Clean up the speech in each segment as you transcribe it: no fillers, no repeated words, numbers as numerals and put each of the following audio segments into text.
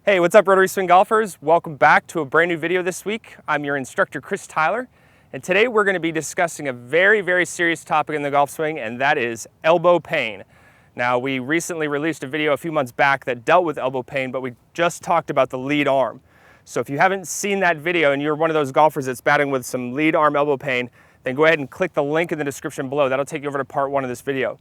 Hey, what's up Rotary Swing golfers? Welcome back to a brand new video this week. I'm your instructor, Chris Tyler, and today we're going to be discussing a very serious topic in the golf swing, and that is elbow pain. Now, we recently released a video a few months back that dealt with elbow pain, but we just talked about the lead arm. So if you haven't seen that video and you're one of those golfers that's battling with some lead arm elbow pain, then go ahead and click the link in the description below. That'll take you over to part 1 of this video.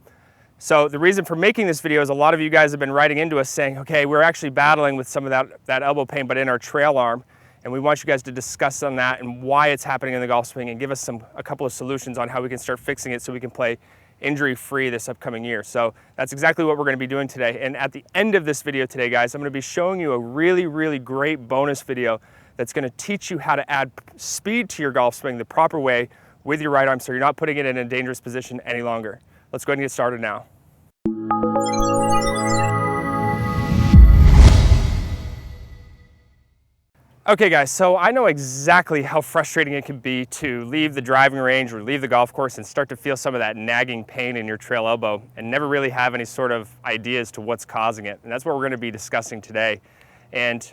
So the reason for making this video is a lot of you guys have been writing into us saying, okay, we're actually battling with some of that elbow pain, but in our trail arm, and we want you guys to discuss on that and why it's happening in the golf swing and give us a couple of solutions on how we can start fixing it so we can play injury-free this upcoming year. So that's exactly what we're going to be doing today. And at the end of this video today, guys, I'm going to be showing you a really great bonus video that's going to teach you how to add speed to your golf swing the proper way with your right arm so you're not putting it in a dangerous position any longer. Let's go ahead and get started now. Okay guys, so I know exactly how frustrating it can be to leave the driving range or leave the golf course and start to feel some of that nagging pain in your trail elbow and never really have any sort of idea as to what's causing it. And that's what we're going to be discussing today. And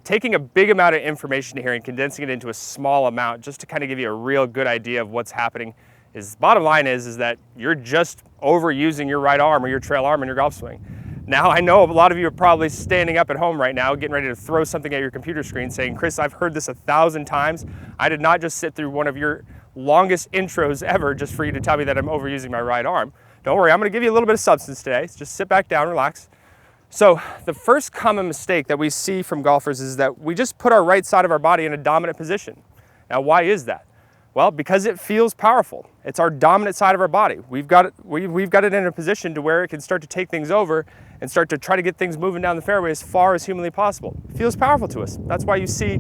taking a big amount of information here and condensing it into a small amount just to kind of give you a real good idea of what's happening is, bottom line is that you're just overusing your right arm or your trail arm in your golf swing. Now, I know a lot of you are probably standing up at home right now, getting ready to throw something at your computer screen saying, Chris, I've heard this 1,000 times. I did not just sit through one of your longest intros ever just for you to tell me that I'm overusing my right arm. Don't worry, I'm gonna give you a little bit of substance today. Just sit back down, relax. So the first common mistake that we see from golfers is that we just put our right side of our body in a dominant position. Now, why is that? Well, because it feels powerful. It's our dominant side of our body. We've got it in a position to where it can start to take things over and start to try to get things moving down the fairway as far as humanly possible. It feels powerful to us. That's why you see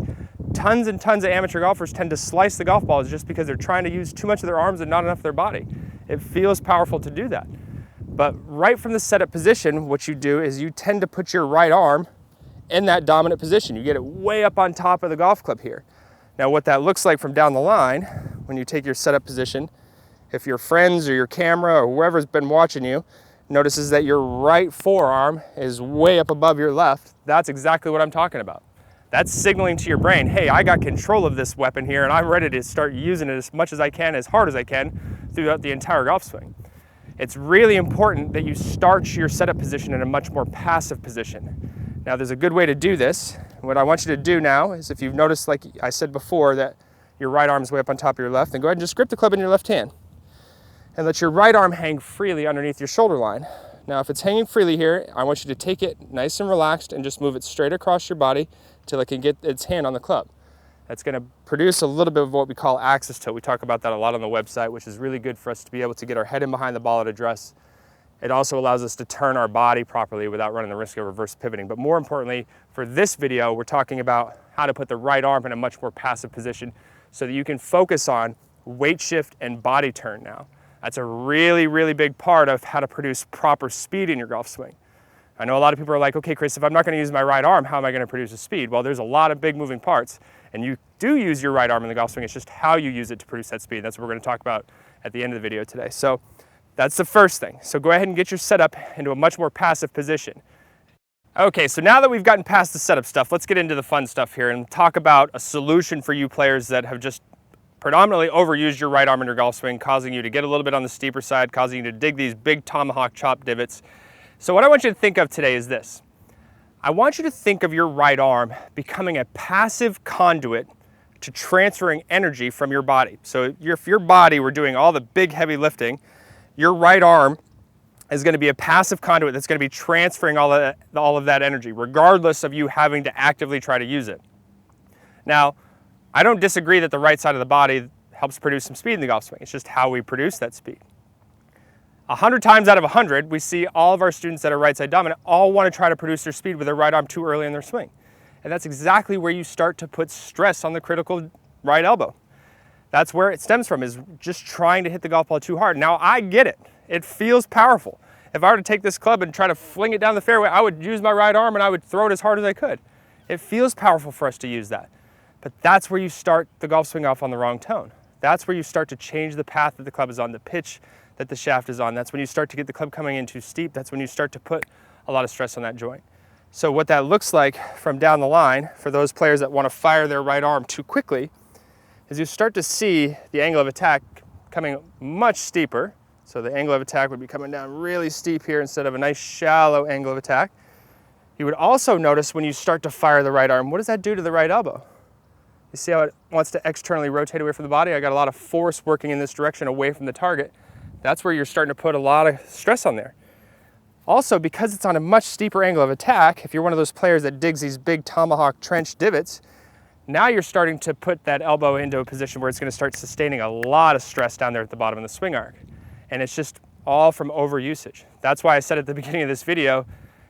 tons and tons of amateur golfers tend to slice the golf balls just because they're trying to use too much of their arms and not enough of their body. It feels powerful to do that. But right from the setup position, what you do is you tend to put your right arm in that dominant position. You get it way up on top of the golf club here. Now what that looks like from down the line, when you take your setup position, if your friends or your camera or whoever's been watching you notices that your right forearm is way up above your left, that's exactly what I'm talking about. That's signaling to your brain, hey, I got control of this weapon here and I'm ready to start using it as much as I can, as hard as I can throughout the entire golf swing. It's really important that you start your setup position in a much more passive position. Now there's a good way to do this. What I want you to do now is, if you've noticed, like I said before, that your right arm is way up on top of your left, then go ahead and just grip the club in your left hand and let your right arm hang freely underneath your shoulder line. Now if it's hanging freely here, I want you to take it nice and relaxed and just move it straight across your body till it can get its hand on the club. That's going to produce a little bit of what we call axis tilt. We talk about that a lot on the website, which is really good for us to be able to get our head in behind the ball at address. It also allows us to turn our body properly without running the risk of reverse pivoting. But more importantly, for this video, we're talking about how to put the right arm in a much more passive position so that you can focus on weight shift and body turn now. That's a really big part of how to produce proper speed in your golf swing. I know a lot of people are like, okay, Chris, if I'm not going to use my right arm, how am I going to produce a speed? Well, there's a lot of big moving parts, and you do use your right arm in the golf swing. It's just how you use it to produce that speed. That's what we're going to talk about at the end of the video today. So that's the first thing. So go ahead and get your setup into a much more passive position. Okay, so now that we've gotten past the setup stuff, let's get into the fun stuff here and talk about a solution for you players that have just predominantly overused your right arm in your golf swing, causing you to get a little bit on the steeper side, causing you to dig these big tomahawk chop divots. So what I want you to think of today is this. I want you to think of your right arm becoming a passive conduit to transferring energy from your body. So if your body were doing all the big heavy lifting, your right arm is going to be a passive conduit that's going to be transferring all of that energy, regardless of you having to actively try to use it. Now, I don't disagree that the right side of the body helps produce some speed in the golf swing. It's just how we produce that speed. 100 times out of 100, we see all of our students that are right side dominant all want to try to produce their speed with their right arm too early in their swing. And that's exactly where you start to put stress on the critical right elbow. That's where it stems from, is just trying to hit the golf ball too hard. Now, I get it. It feels powerful. If I were to take this club and try to fling it down the fairway, I would use my right arm and I would throw it as hard as I could. It feels powerful for us to use that. But that's where you start the golf swing off on the wrong tone. That's where you start to change the path that the club is on, the pitch that the shaft is on. That's when you start to get the club coming in too steep. That's when you start to put a lot of stress on that joint. So what that looks like from down the line for those players that want to fire their right arm too quickly is you start to see the angle of attack coming much steeper. So the angle of attack would be coming down really steep here instead of a nice shallow angle of attack. You would also notice when you start to fire the right arm, what does that do to the right elbow? You see how it wants to externally rotate away from the body? I got a lot of force working in this direction away from the target. That's where you're starting to put a lot of stress on there. Also, because it's on a much steeper angle of attack, if you're one of those players that digs these big tomahawk trench divots, now you're starting to put that elbow into a position where it's going to start sustaining a lot of stress down there at the bottom of the swing arc. And it's just all from overusage. That's why I said at the beginning of this video,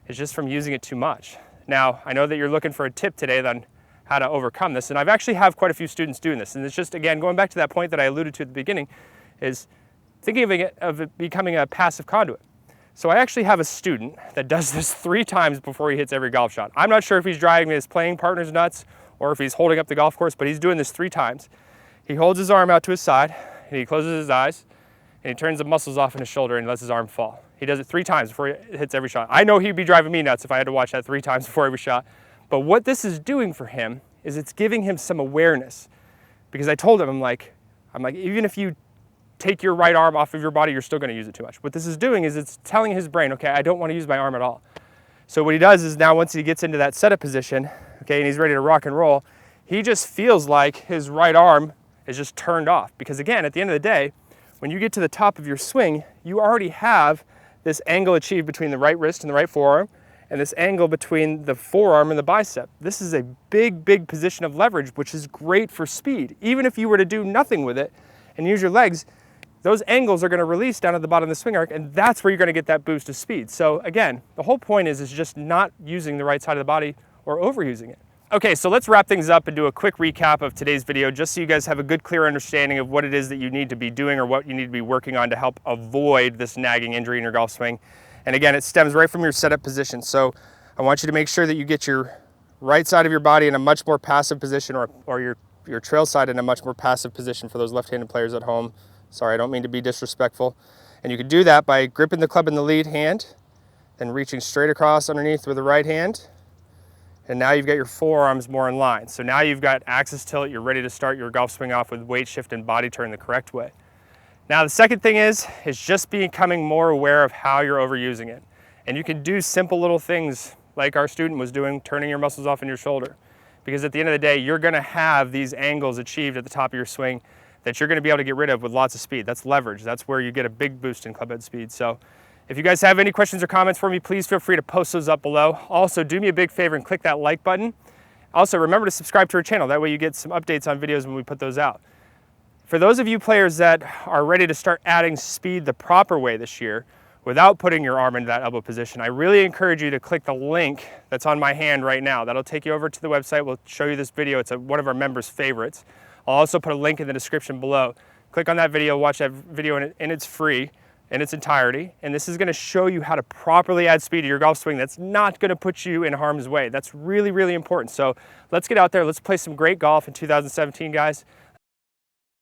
it's just from using it too much. Now, I know that you're looking for a tip today on how to overcome this, and I've actually have quite a few students doing this. And it's just, again, going back to that point that I alluded to at the beginning, is thinking of it becoming a passive conduit. So I actually have a student that does this 3 times before he hits every golf shot. I'm not sure if he's driving his playing partners nuts or if he's holding up the golf course, but he's doing this 3 times. He holds his arm out to his side, and he closes his eyes, and he turns the muscles off in his shoulder and lets his arm fall. He does it 3 times before he hits every shot. I know he'd be driving me nuts if I had to watch that 3 times before every shot. But what this is doing for him is it's giving him some awareness. Because I told him, I'm like, even if you take your right arm off of your body, you're still gonna use it too much. What this is doing is it's telling his brain, okay, I don't wanna use my arm at all. So what he does is now once he gets into that setup position, okay, and he's ready to rock and roll, he just feels like his right arm is just turned off. Because again, at the end of the day, when you get to the top of your swing, you already have this angle achieved between the right wrist and the right forearm, and this angle between the forearm and the bicep. This is a big, big position of leverage, which is great for speed. Even if you were to do nothing with it and use your legs, those angles are gonna release down at the bottom of the swing arc, and that's where you're gonna get that boost of speed. So again, the whole point is just not using the right side of the body or overusing it. Okay, so let's wrap things up and do a quick recap of today's video, just so you guys have a good, clear understanding of what it is that you need to be doing or what you need to be working on to help avoid this nagging injury in your golf swing. And again, it stems right from your setup position. So I want you to make sure that you get your right side of your body in a much more passive position, or your trail side in a much more passive position for those left-handed players at home. Sorry, I don't mean to be disrespectful. And you can do that by gripping the club in the lead hand, then reaching straight across underneath with the right hand. And now you've got your forearms more in line. So now you've got axis tilt, you're ready to start your golf swing off with weight shift and body turn the correct way. Now the second thing is just becoming more aware of how you're overusing it. And you can do simple little things like our student was doing, turning your muscles off in your shoulder. Because at the end of the day, you're gonna have these angles achieved at the top of your swing that you're gonna be able to get rid of with lots of speed. That's leverage. That's where you get a big boost in club head speed. So if you guys have any questions or comments for me, please feel free to post those up below. Also, do me a big favor and click that like button. Also, remember to subscribe to our channel. That way you get some updates on videos when we put those out. For those of you players that are ready to start adding speed the proper way this year, without putting your arm into that elbow position, I really encourage you to click the link that's on my hand right now. That'll take you over to the website. We'll show you this video. It's one of our members' favorites. I'll also put a link in the description below. Click on that video, watch that video, and it's free in its entirety. And this is gonna show you how to properly add speed to your golf swing that's not gonna put you in harm's way. That's really, really important. So let's get out there, let's play some great golf in 2017, guys.